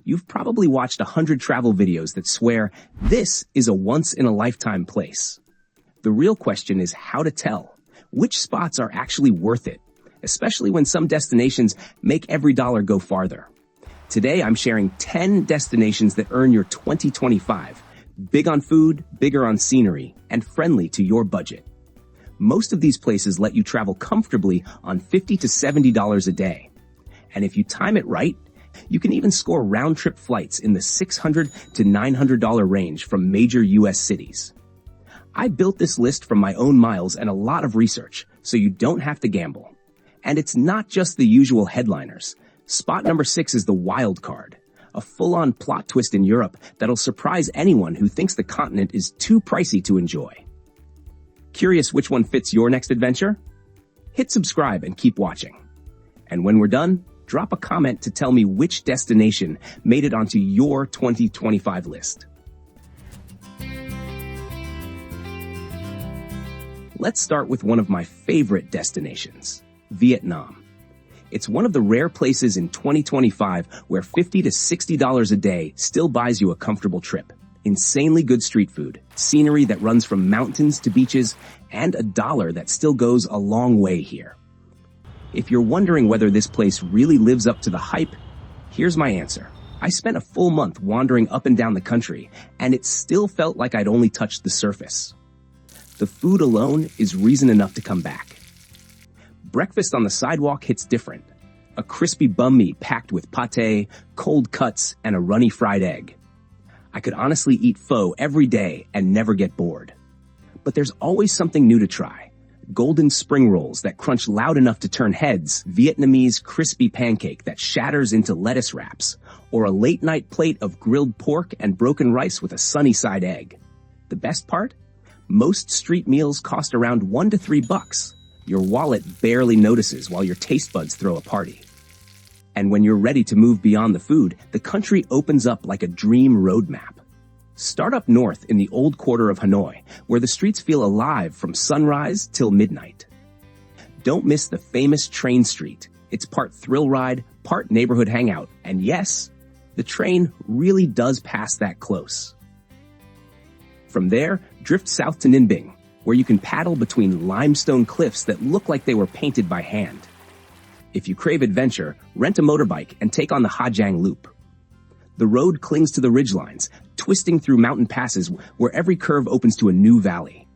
You've probably watched 100 travel videos that swear this is a once-in-a-lifetime place. The real question is how to tell which spots are actually worth it, especially when some destinations make every dollar go farther. Today, I'm sharing 10 destinations that earn your 2025, big on food, bigger on scenery, and friendly to your budget. Most of these places let you travel comfortably on $50 to $70 a day. And if you time it right, you can even score round-trip flights in the $600 to $900 range from major U.S. cities. I built this list from my own miles and a lot of research, so you don't have to gamble. And it's not just the usual headliners. Spot number 6 is the wild card, a full-on plot twist in Europe that'll surprise anyone who thinks the continent is too pricey to enjoy. Curious which one fits your next adventure? Hit subscribe and keep watching. And when we're done, drop a comment to tell me which destination made it onto your 2025 list. Let's start with one of my favorite destinations, Vietnam. It's one of the rare places in 2025 where $50 to $60 a day still buys you a comfortable trip. Insanely good street food, scenery that runs from mountains to beaches, and a dollar that still goes a long way here. If you're wondering whether this place really lives up to the hype, here's my answer. I spent a full month wandering up and down the country, and it still felt like I'd only touched the surface. The food alone is reason enough to come back. Breakfast on the sidewalk hits different. A crispy banh mi packed with pate, cold cuts, and a runny fried egg. I could honestly eat pho every day and never get bored. But there's always something new to try. Golden spring rolls that crunch loud enough to turn heads, Vietnamese crispy pancake that shatters into lettuce wraps, or a late-night plate of grilled pork and broken rice with a sunny side egg. The best part? Most street meals cost around $1 to $3. Your wallet barely notices while your taste buds throw a party. And when you're ready to move beyond the food, the country opens up like a dream roadmap. Start up north in the old quarter of Hanoi, where the streets feel alive from sunrise till midnight. Don't miss the famous train street. It's part thrill ride, part neighborhood hangout, and yes, the train really does pass that close. From there, drift south to Ninh Bình, where you can paddle between limestone cliffs that look like they were painted by hand. If you crave adventure, rent a motorbike and take on the Ha Giang Loop. The road clings to the ridgelines, twisting through mountain passes where every curve opens to a new valley.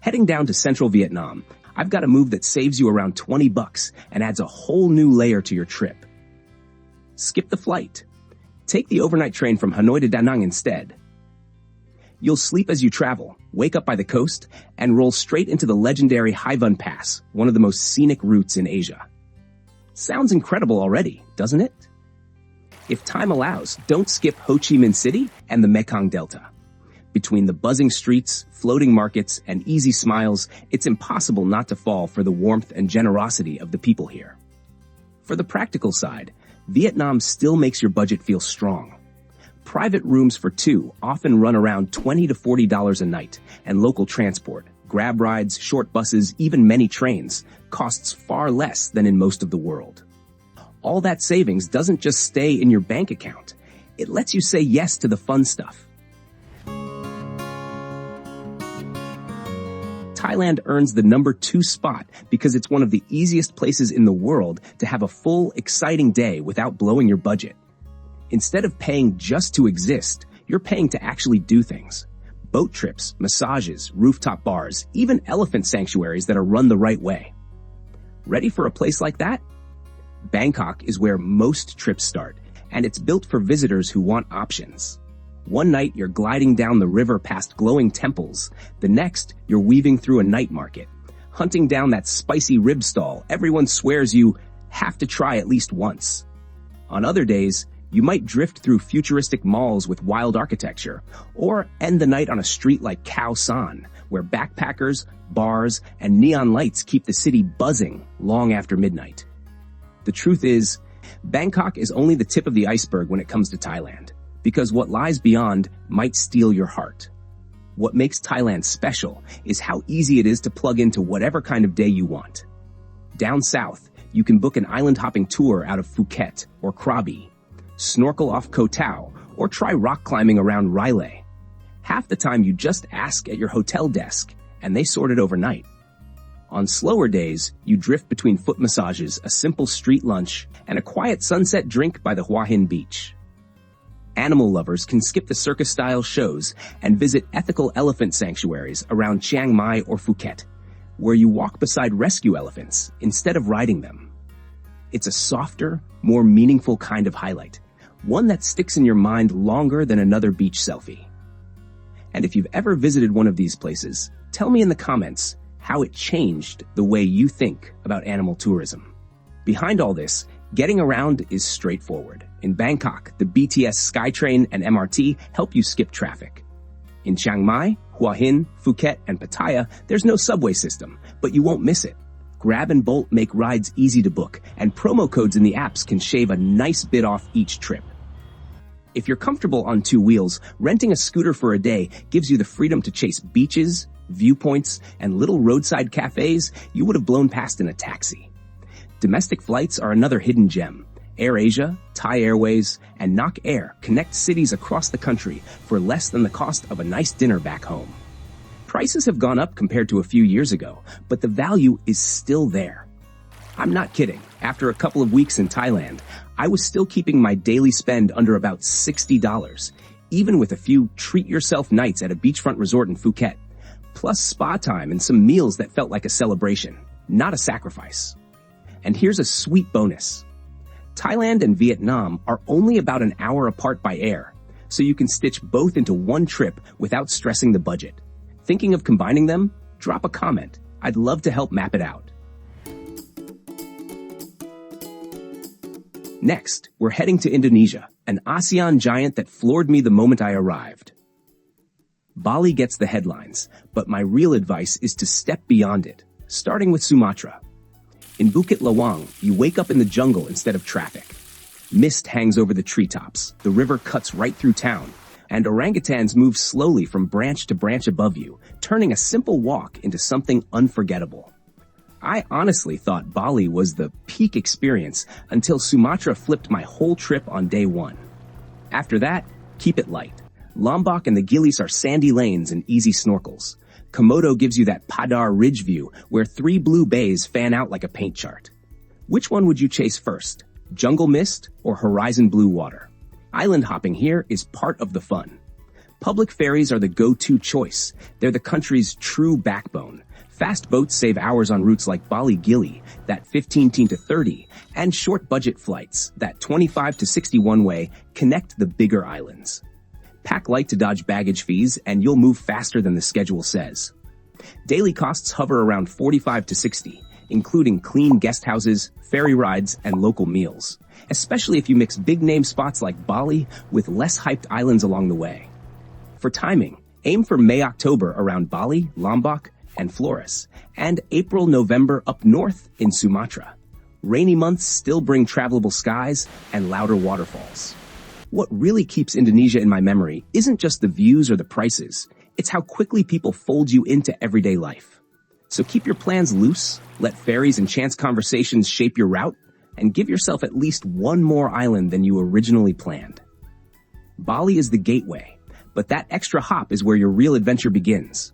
Heading down to central Vietnam, I've got a move that saves you around $20 and adds a whole new layer to your trip. Skip the flight. Take the overnight train from Hanoi to Da Nang instead. You'll sleep as you travel, wake up by the coast, and roll straight into the legendary Hai Vân Pass, one of the most scenic routes in Asia. Sounds incredible already, doesn't it? If time allows, don't skip Ho Chi Minh City and the Mekong Delta. Between the buzzing streets, floating markets, and easy smiles, it's impossible not to fall for the warmth and generosity of the people here. For the practical side, Vietnam still makes your budget feel strong. Private rooms for two often run around $20 to $40 a night, and local transport, grab rides, short buses, even many trains, costs far less than in most of the world. All that savings doesn't just stay in your bank account. It lets you say yes to the fun stuff. Thailand earns the number 2 spot because it's one of the easiest places in the world to have a full, exciting day without blowing your budget. Instead of paying just to exist, you're paying to actually do things. Boat trips, massages, rooftop bars, even elephant sanctuaries that are run the right way. Ready for a place like that? Bangkok is where most trips start, and it's built for visitors who want options. One night, you're gliding down the river past glowing temples. The next, you're weaving through a night market, hunting down that spicy rib stall everyone swears you have to try at least once. On other days, you might drift through futuristic malls with wild architecture, or end the night on a street like Khao San, where backpackers, bars, and neon lights keep the city buzzing long after midnight. The truth is, Bangkok is only the tip of the iceberg when it comes to Thailand, because what lies beyond might steal your heart. What makes Thailand special is how easy it is to plug into whatever kind of day you want. Down south, you can book an island-hopping tour out of Phuket or Krabi. snorkel off Koh Tao, or try rock climbing around Railay. Half the time you just ask at your hotel desk, and they sort it overnight. On slower days, you drift between foot massages, a simple street lunch, and a quiet sunset drink by the Hua Hin Beach. Animal lovers can skip the circus-style shows and visit ethical elephant sanctuaries around Chiang Mai or Phuket, where you walk beside rescue elephants instead of riding them. It's a softer, more meaningful kind of highlight, one that sticks in your mind longer than another beach selfie. And if you've ever visited one of these places, tell me in the comments how it changed the way you think about animal tourism. Behind all this, getting around is straightforward. In Bangkok, the BTS SkyTrain and MRT help you skip traffic. In Chiang Mai, Hua Hin, Phuket, and Pattaya, there's no subway system, but you won't miss it. Grab and Bolt make rides easy to book, and promo codes in the apps can shave a nice bit off each trip. If you're comfortable on two wheels, renting a scooter for a day gives you the freedom to chase beaches, viewpoints, and little roadside cafes you would have blown past in a taxi. Domestic flights are another hidden gem. AirAsia, Thai Airways, and Nok Air connect cities across the country for less than the cost of a nice dinner back home. Prices have gone up compared to a few years ago, but the value is still there. I'm not kidding. After a couple of weeks in Thailand, I was still keeping my daily spend under about $60, even with a few treat-yourself nights at a beachfront resort in Phuket, plus spa time and some meals that felt like a celebration, not a sacrifice. And here's a sweet bonus. Thailand and Vietnam are only about an hour apart by air, so you can stitch both into one trip without stressing the budget. Thinking of combining them? Drop a comment. I'd love to help map it out. Next, we're heading to Indonesia, an ASEAN giant that floored me the moment I arrived. Bali gets the headlines, but my real advice is to step beyond it, starting with Sumatra. In Bukit Lawang, you wake up in the jungle instead of traffic. Mist hangs over the treetops, the river cuts right through town, and orangutans move slowly from branch to branch above you, turning a simple walk into something unforgettable. I honestly thought Bali was the peak experience until Sumatra flipped my whole trip on day one. After that, keep it light. Lombok and the Gilis are sandy lanes and easy snorkels. Komodo gives you that Padar Ridge view where 3 blue bays fan out like a paint chart. Which one would you chase first? Jungle mist or horizon blue water? Island hopping here is part of the fun. Public ferries are the go-to choice. They're the country's true backbone. Fast boats save hours on routes like Bali Gili, that 15 to 30, and short budget flights, that 25 to 61 way, connect the bigger islands. Pack light to dodge baggage fees, and you'll move faster than the schedule says. Daily costs hover around 45 to 60, including clean guest houses, ferry rides, and local meals, especially if you mix big-name spots like Bali with less hyped islands along the way. For timing, aim for May-October around Bali, Lombok, and Flores, and April-November up north in Sumatra. Rainy months still bring travelable skies and louder waterfalls. What really keeps Indonesia in my memory isn't just the views or the prices, it's how quickly people fold you into everyday life. So keep your plans loose, let ferries and chance conversations shape your route, and give yourself at least one more island than you originally planned. Bali is the gateway, but that extra hop is where your real adventure begins.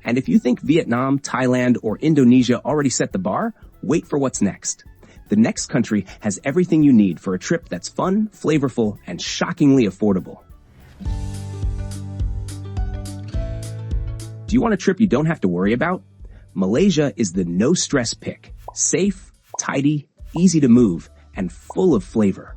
And if you think Vietnam, Thailand, or Indonesia already set the bar, wait for what's next. The next country has everything you need for a trip that's fun, flavorful, and shockingly affordable. Do you want a trip you don't have to worry about? Malaysia is the no-stress pick. Safe, tidy, easy to move, and full of flavor.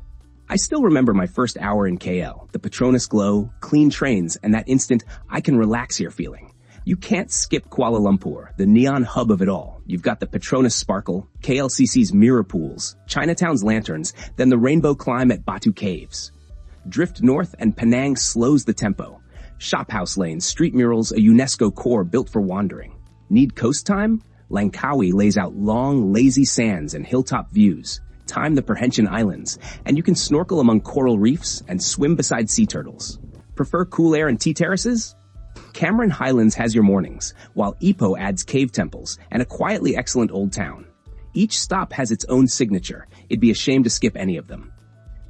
I still remember my first hour in KL, the Petronas glow, clean trains, and that instant, I can relax here feeling. You can't skip Kuala Lumpur, the neon hub of it all. You've got the Petronas sparkle, KLCC's mirror pools, Chinatown's lanterns, then the rainbow climb at Batu Caves. Drift north and Penang slows the tempo. Shophouse lanes, street murals, a UNESCO core built for wandering. Need coast time? Langkawi lays out long, lazy sands and hilltop views. Time the Perhentian Islands, and you can snorkel among coral reefs and swim beside sea turtles. Prefer cool air and tea terraces? Cameron Highlands has your mornings, while Ipoh adds cave temples and a quietly excellent old town. Each stop has its own signature. It'd be a shame to skip any of them.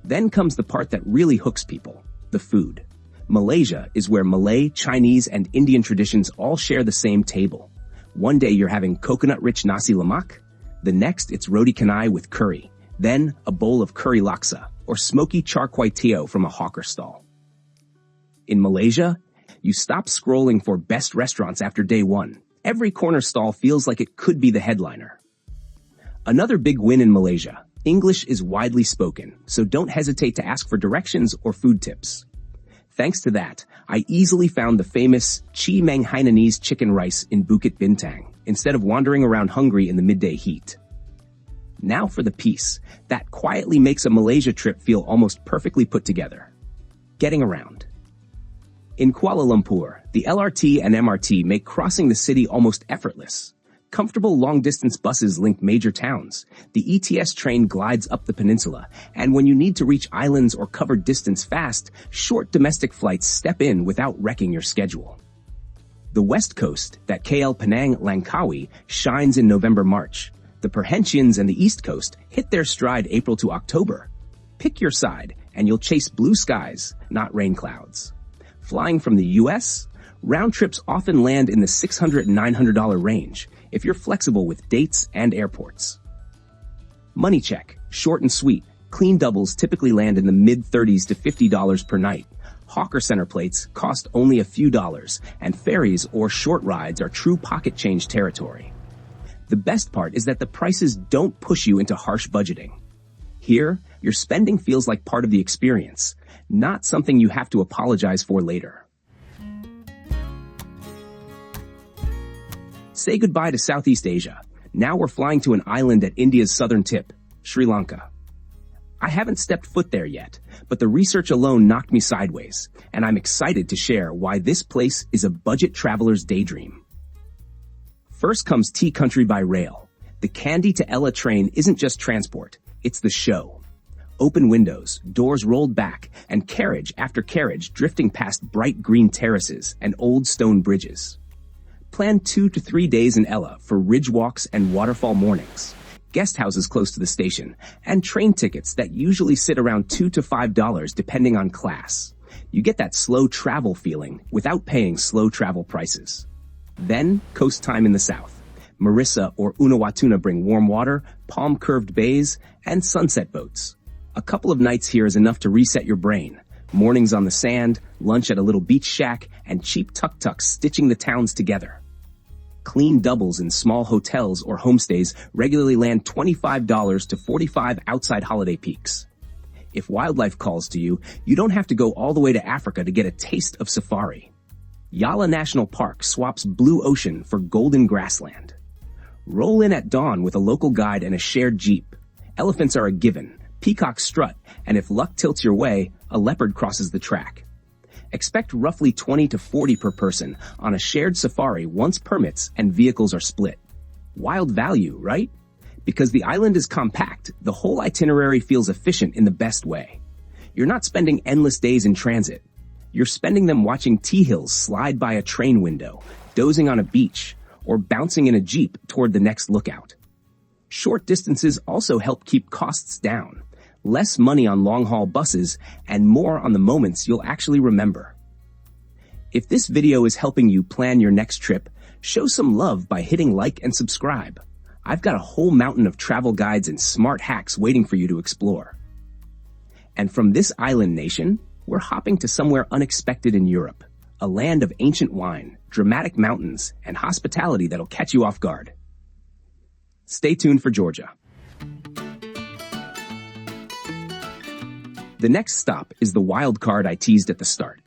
Then comes the part that really hooks people, the food. Malaysia is where Malay, Chinese, and Indian traditions all share the same table. One day you're having coconut-rich nasi lemak, the next it's roti canai with curry, then a bowl of curry laksa, or smoky char kway teow from a hawker stall. In Malaysia, you stop scrolling for best restaurants after day one. Every corner stall feels like it could be the headliner. Another big win in Malaysia, English is widely spoken, so don't hesitate to ask for directions or food tips. Thanks to that, I easily found the famous Chi Mang Hainanese chicken rice in Bukit Bintang, instead of wandering around hungry in the midday heat. Now for the piece that quietly makes a Malaysia trip feel almost perfectly put together. Getting around. In Kuala Lumpur, the LRT and MRT make crossing the city almost effortless. Comfortable long-distance buses link major towns. The ETS train glides up the peninsula, and when you need to reach islands or cover distance fast, short domestic flights step in without wrecking your schedule. The West Coast, that KL Penang Langkawi, shines in November-March. The Perhentians and the East Coast hit their stride April to October. Pick your side, and you'll chase blue skies, not rain clouds. Flying from the US, round trips often land in the $600 and $900 range, if you're flexible with dates and airports. Money check, short and sweet. Clean doubles typically land in the mid-30s to $50 per night. Hawker center plates cost only a few dollars, and ferries or short rides are true pocket change territory. The best part is that the prices don't push you into harsh budgeting. Here, your spending feels like part of the experience, not something you have to apologize for later. Say goodbye to Southeast Asia. Now we're flying to an island at India's southern tip, Sri Lanka. I haven't stepped foot there yet, but the research alone knocked me sideways, and I'm excited to share why this place is a budget traveler's daydream. First comes Tea Country by rail. The Kandy to Ella train isn't just transport, it's the show. Open windows, doors rolled back, and carriage after carriage drifting past bright green terraces and old stone bridges. Plan 2 to 3 days in Ella for ridge walks and waterfall mornings, guest houses close to the station, and train tickets that usually sit around $2 to $5 depending on class. You get that slow travel feeling without paying slow travel prices. Then, coast time in the south. Marissa or Unawatuna bring warm water, palm-curved bays, and sunset boats. A couple of nights here is enough to reset your brain. Mornings on the sand, lunch at a little beach shack, and cheap tuk-tuks stitching the towns together. Clean doubles in small hotels or homestays regularly land $25 to $45 outside holiday peaks. If wildlife calls to you, you don't have to go all the way to Africa to get a taste of safari. Yala National Park swaps blue ocean for golden grassland. Roll in at dawn with a local guide and a shared jeep. Elephants are a given, peacocks strut, and if luck tilts your way, a leopard crosses the track. Expect roughly 20 to 40 per person on a shared safari once permits and vehicles are split. Wild value, right? Because the island is compact, the whole itinerary feels efficient in the best way. You're not spending endless days in transit. You're spending them watching tea hills slide by a train window, dozing on a beach, or bouncing in a jeep toward the next lookout. Short distances also help keep costs down. Less money on long-haul buses, and more on the moments you'll actually remember. If this video is helping you plan your next trip, show some love by hitting like and subscribe. I've got a whole mountain of travel guides and smart hacks waiting for you to explore. And from this island nation, we're hopping to somewhere unexpected in Europe, a land of ancient wine, dramatic mountains, and hospitality that'll catch you off guard. Stay tuned for Georgia. The next stop is the wild card I teased at the start.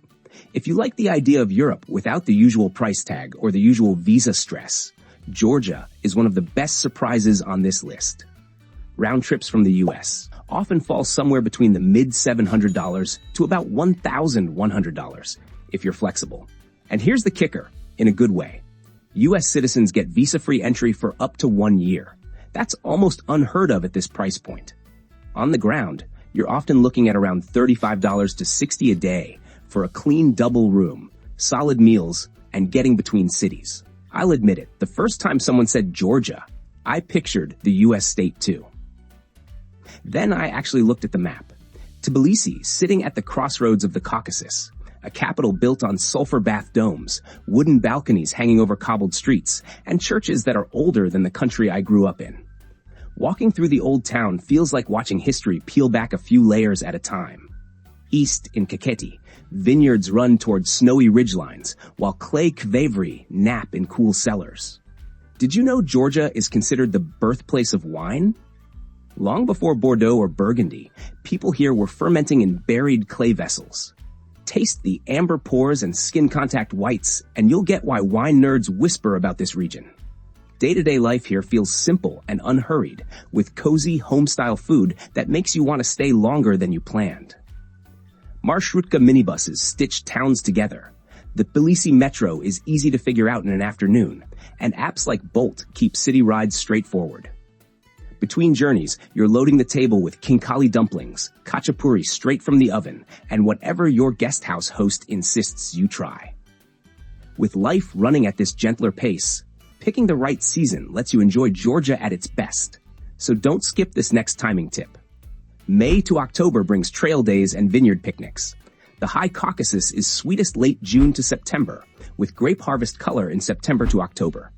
If you like the idea of Europe without the usual price tag or the usual visa stress, Georgia is one of the best surprises on this list. Round trips from the US often fall somewhere between the mid-$700 to about $1,100 if you're flexible. And here's the kicker, in a good way. US citizens get visa-free entry for up to 1 year. That's almost unheard of at this price point. On the ground, you're often looking at around $35 to $60 a day for a clean double room, solid meals, and getting between cities. I'll admit it, the first time someone said Georgia, I pictured the US state too. Then I actually looked at the map. Tbilisi, sitting at the crossroads of the Caucasus, a capital built on sulfur bath domes, wooden balconies hanging over cobbled streets, and churches that are older than the country I grew up in. Walking through the old town feels like watching history peel back a few layers at a time. East in Kakheti, vineyards run towards snowy ridgelines, while clay kveivri nap in cool cellars. Did you know Georgia is considered the birthplace of wine? Long before Bordeaux or Burgundy, people here were fermenting in buried clay vessels. Taste the amber pores and skin contact whites, and you'll get why wine nerds whisper about this region. Day-to-day life here feels simple and unhurried, with cozy home-style food that makes you want to stay longer than you planned. Marshrutka minibuses stitch towns together. The Tbilisi metro is easy to figure out in an afternoon, and apps like Bolt keep city rides straightforward. Between journeys, you're loading the table with khinkali dumplings, khachapuri straight from the oven, and whatever your guest house host insists you try. With life running at this gentler pace, picking the right season lets you enjoy Georgia at its best. So don't skip this next timing tip. May to October brings trail days and vineyard picnics. The High Caucasus is sweetest late June to September, with grape harvest color in September to October.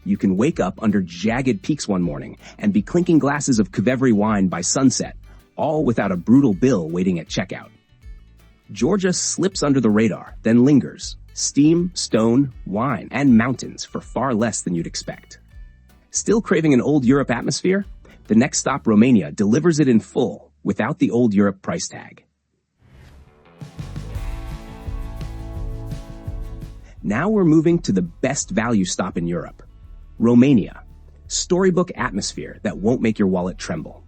You can wake up under jagged peaks one morning and be clinking glasses of kveivri wine by sunset, all without a brutal bill waiting at checkout. Georgia slips under the radar, then lingers. Steam, stone, wine, and mountains for far less than you'd expect. Still craving an old Europe atmosphere? The next stop, Romania, delivers it in full, without the old Europe price tag. Now we're moving to the best value stop in Europe. Romania. Storybook atmosphere that won't make your wallet tremble.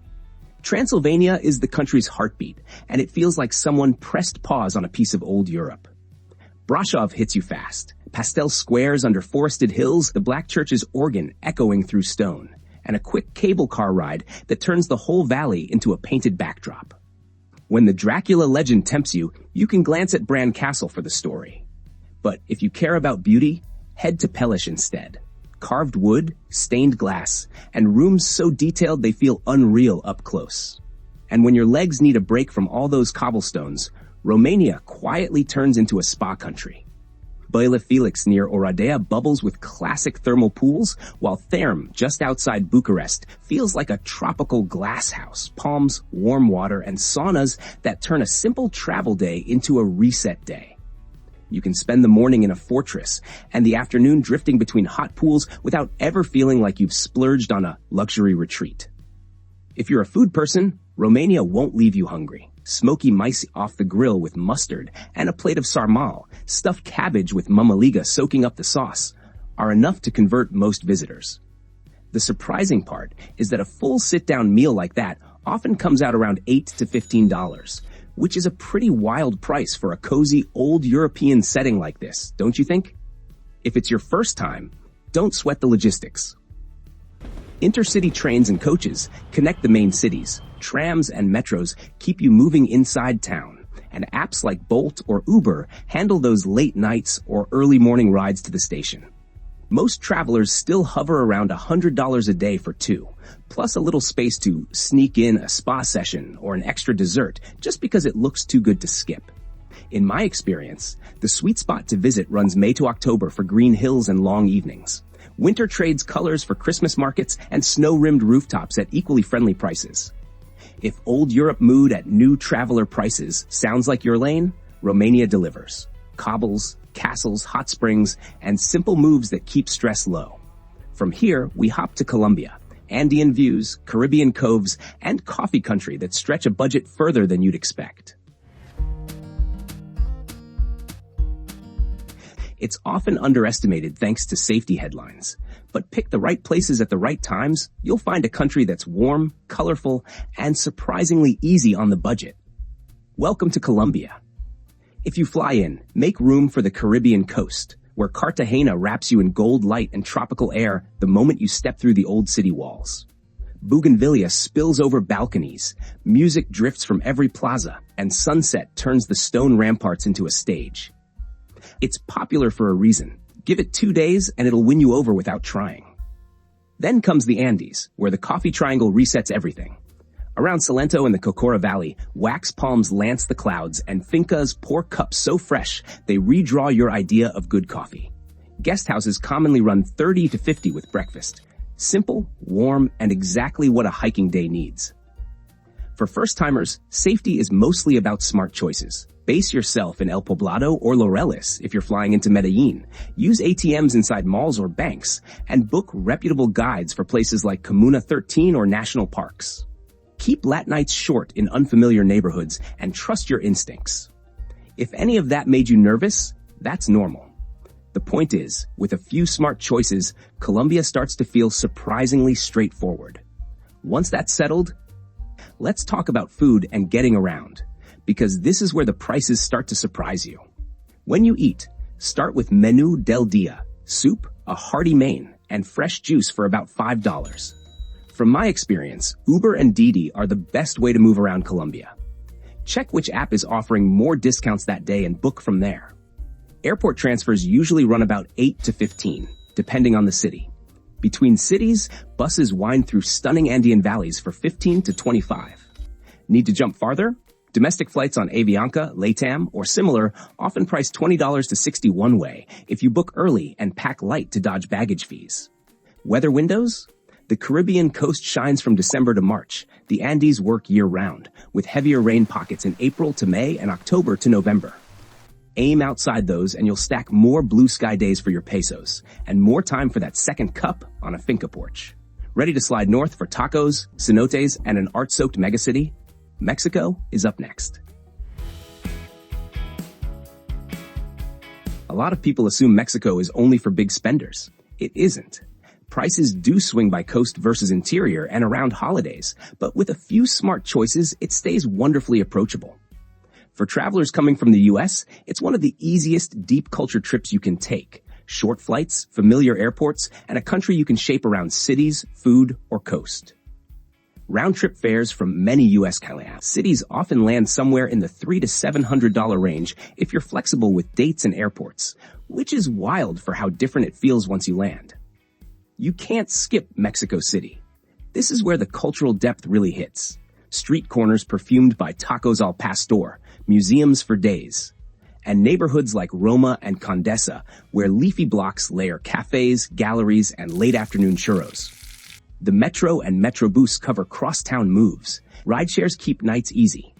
Transylvania is the country's heartbeat, and it feels like someone pressed pause on a piece of old Europe. Brasov hits you fast. Pastel squares under forested hills, the Black Church's organ echoing through stone, and a quick cable car ride that turns the whole valley into a painted backdrop. When the Dracula legend tempts you, you can glance at Bran Castle for the story. But if you care about beauty, head to Pelish instead. Carved wood, stained glass, and rooms so detailed they feel unreal up close. And when your legs need a break from all those cobblestones, Romania quietly turns into a spa country. Baila Felix near Oradea bubbles with classic thermal pools, while Therm, just outside Bucharest, feels like a tropical glass house, palms, warm water, and saunas that turn a simple travel day into a reset day. You can spend the morning in a fortress and the afternoon drifting between hot pools without ever feeling like you've splurged on a luxury retreat. If you're a food person, Romania won't leave you hungry. Smoky mice off the grill with mustard and a plate of sarmal, stuffed cabbage with mamaliga soaking up the sauce, are enough to convert most visitors. The surprising part is that a full sit-down meal like that often comes out around $8 to $15, which is a pretty wild price for a cozy old European setting like this, don't you think? If it's your first time, don't sweat the logistics. Intercity trains and coaches connect the main cities. Trams and metros keep you moving inside town, and apps like Bolt or Uber handle those late nights or early morning rides to the station. Most travelers still hover around $100 a day for two, plus a little space to sneak in a spa session or an extra dessert just because it looks too good to skip. In my experience, the sweet spot to visit runs May to October for green hills and long evenings. Winter trades colors for Christmas markets and snow-rimmed rooftops at equally friendly prices. If old Europe mood at new traveler prices sounds like your lane, Romania delivers. Cobbles, castles, hot springs, and simple moves that keep stress low. From here, we hop to Colombia. Andean views, Caribbean coves, and coffee country that stretch a budget further than you'd expect. It's often underestimated thanks to safety headlines. But pick the right places at the right times, you'll find a country that's warm, colorful, and surprisingly easy on the budget. Welcome to Colombia. If you fly in, make room for the Caribbean coast, where Cartagena wraps you in gold light and tropical air the moment you step through the old city walls. Bougainvillea spills over balconies, music drifts from every plaza, and sunset turns the stone ramparts into a stage. It's popular for a reason. Give it 2 days and it'll win you over without trying. Then comes the Andes, where the coffee triangle resets everything. Around Salento and the Cocora Valley, wax palms lance the clouds and fincas pour cups so fresh they redraw your idea of good coffee. Guest houses commonly run 30 to 50 with breakfast. Simple, warm, and exactly what a hiking day needs. For first-timers, safety is mostly about smart choices. Base yourself in El Poblado or Laureles if you're flying into Medellin. Use ATMs inside malls or banks, and book reputable guides for places like Comuna 13 or national parks. Keep lat nights short in unfamiliar neighborhoods and trust your instincts. If any of that made you nervous, that's normal. The point is, with a few smart choices, Colombia starts to feel surprisingly straightforward. Once that's settled, let's talk about food and getting around, because this is where the prices start to surprise you. When you eat, start with Menú del Día, soup, a hearty main, and fresh juice for about $5. From my experience, Uber and Didi are the best way to move around Colombia. Check which app is offering more discounts that day and book from there. Airport transfers usually run about 8 to 15, depending on the city. Between cities, buses wind through stunning Andean valleys for 15 to 25. Need to jump farther? Domestic flights on Avianca, LATAM, or similar often price $20 to $60 one way if you book early and pack light to dodge baggage fees. Weather windows? The Caribbean coast shines from December to March. The Andes work year-round, with heavier rain pockets in April to May and October to November. Aim outside those and you'll stack more blue sky days for your pesos and more time for that second cup on a finca porch. Ready to slide north for tacos, cenotes, and an art-soaked megacity? Mexico is up next. A lot of people assume Mexico is only for big spenders. It isn't. Prices do swing by coast versus interior and around holidays, but with a few smart choices, it stays wonderfully approachable. For travelers coming from the U.S., it's one of the easiest deep culture trips you can take. Short flights, familiar airports, and a country you can shape around cities, food, or coast. Round-trip fares from many U.S. cities often land somewhere in the $300 to $700 range if you're flexible with dates and airports, which is wild for how different it feels once you land. You can't skip Mexico City. This is where the cultural depth really hits. Street corners perfumed by tacos al pastor, museums for days, and neighborhoods like Roma and Condesa, where leafy blocks layer cafes, galleries, and late-afternoon churros. The metro and Metrobus cover crosstown moves. Rideshares keep nights easy.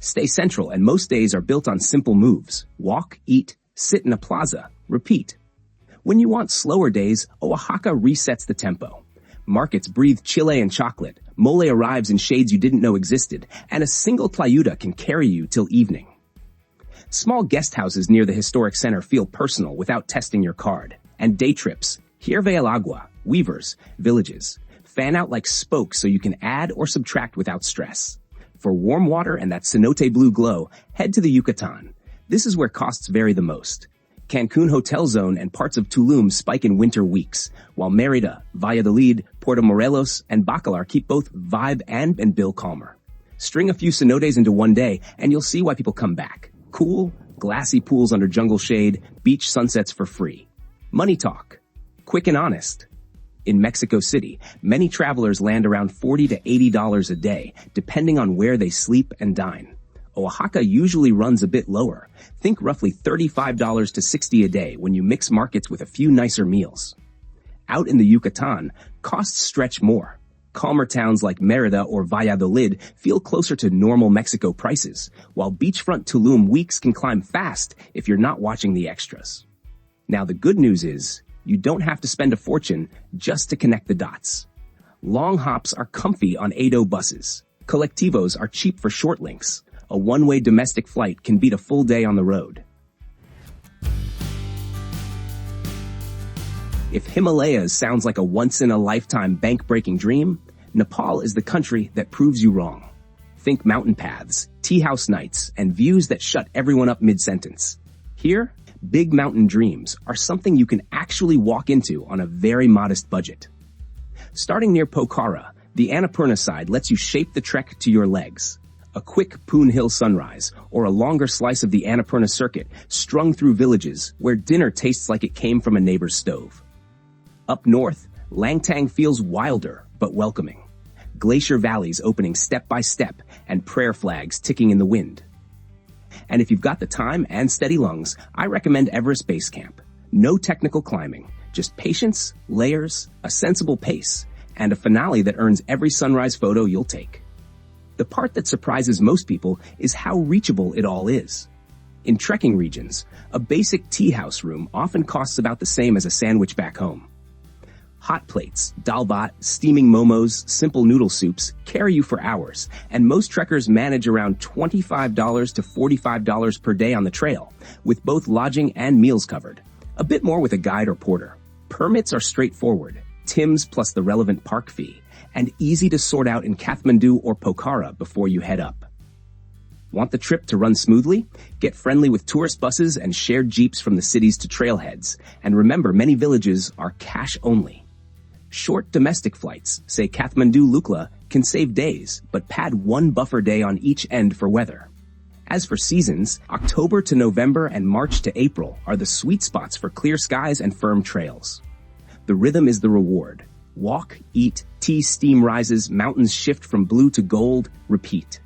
Stay central, and most days are built on simple moves. Walk, eat, sit in a plaza, repeat. When you want slower days, Oaxaca resets the tempo. Markets breathe chile and chocolate, mole arrives in shades you didn't know existed, and a single tlayuda can carry you till evening. Small guest houses near the historic center feel personal without testing your card. And day trips, Hierve el Agua, weavers, villages. Fan out like spokes so you can add or subtract without stress. For warm water and that cenote blue glow, head to the Yucatan. This is where costs vary the most. Cancun Hotel Zone and parts of Tulum spike in winter weeks, while Mérida, Valladolid, Puerto Morelos, and Bacalar keep both vibe and bill calmer. String a few cenotes into one day, and you'll see why people come back. Cool, glassy pools under jungle shade, beach sunsets for free. Money talk. Quick and honest. In Mexico City, many travelers land around $40 to $80 a day, depending on where they sleep and dine. Oaxaca usually runs a bit lower. Think roughly $35 to $60 a day when you mix markets with a few nicer meals. Out in the Yucatan, costs stretch more. Calmer towns like Mérida or Valladolid feel closer to normal Mexico prices, while beachfront Tulum weeks can climb fast if you're not watching the extras. Now the good news is, you don't have to spend a fortune just to connect the dots. Long hops are comfy on Edo buses. Colectivos are cheap for short links. A one-way domestic flight can beat a full day on the road. If Himalayas sounds like a once-in-a-lifetime bank-breaking dream, Nepal is the country that proves you wrong. Think mountain paths, tea house nights, and views that shut everyone up mid-sentence. Here, big mountain dreams are something you can actually walk into on a very modest budget. Starting near Pokhara, the Annapurna side lets you shape the trek to your legs. A quick Poon Hill sunrise, or a longer slice of the Annapurna circuit strung through villages where dinner tastes like it came from a neighbor's stove. Up north, Langtang feels wilder but welcoming. glacier valleys opening step by step, and prayer flags ticking in the wind. And if you've got the time and steady lungs, I recommend Everest Base Camp. No technical climbing, just patience, layers, a sensible pace, and a finale that earns every sunrise photo you'll take. The part that surprises most people is how reachable it all is. In trekking regions, a basic tea house room often costs about the same as a sandwich back home. Hot plates, dal bhat, steaming momos, simple noodle soups carry you for hours, and most trekkers manage around $25 to $45 per day on the trail, with both lodging and meals covered. A bit more with a guide or porter. Permits are straightforward, TIMS plus the relevant park fee, and easy to sort out in Kathmandu or Pokhara before you head up. Want the trip to run smoothly? Get friendly with tourist buses and shared jeeps from the cities to trailheads, and remember many villages are cash only. Short domestic flights, say Kathmandu-Lukla, can save days, but pad one buffer day on each end for weather. As for seasons, October to November and March to April are the sweet spots for clear skies and firm trails. The rhythm is the reward. Walk, eat, tea steam rises, mountains shift from blue to gold, repeat.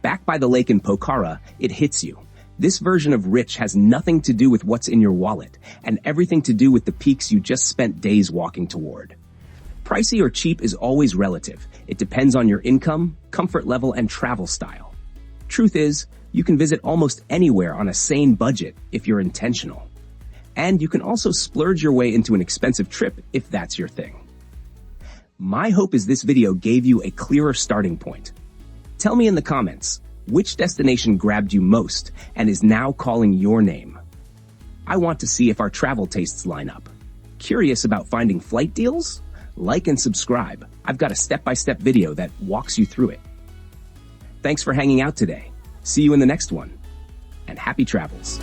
Back by the lake in Pokhara, it hits you. This version of rich has nothing to do with what's in your wallet, and everything to do with the peaks you just spent days walking toward. Pricey or cheap is always relative. It depends on your income, comfort level, and travel style. Truth is, you can visit almost anywhere on a sane budget if you're intentional. And you can also splurge your way into an expensive trip if that's your thing. My hope is this video gave you a clearer starting point. Tell me in the comments, which destination grabbed you most and is now calling your name? I want to see if our travel tastes line up. Curious about finding flight deals? Like and subscribe. I've got a step-by-step video that walks you through it. Thanks for hanging out today. See you in the next one, and happy travels.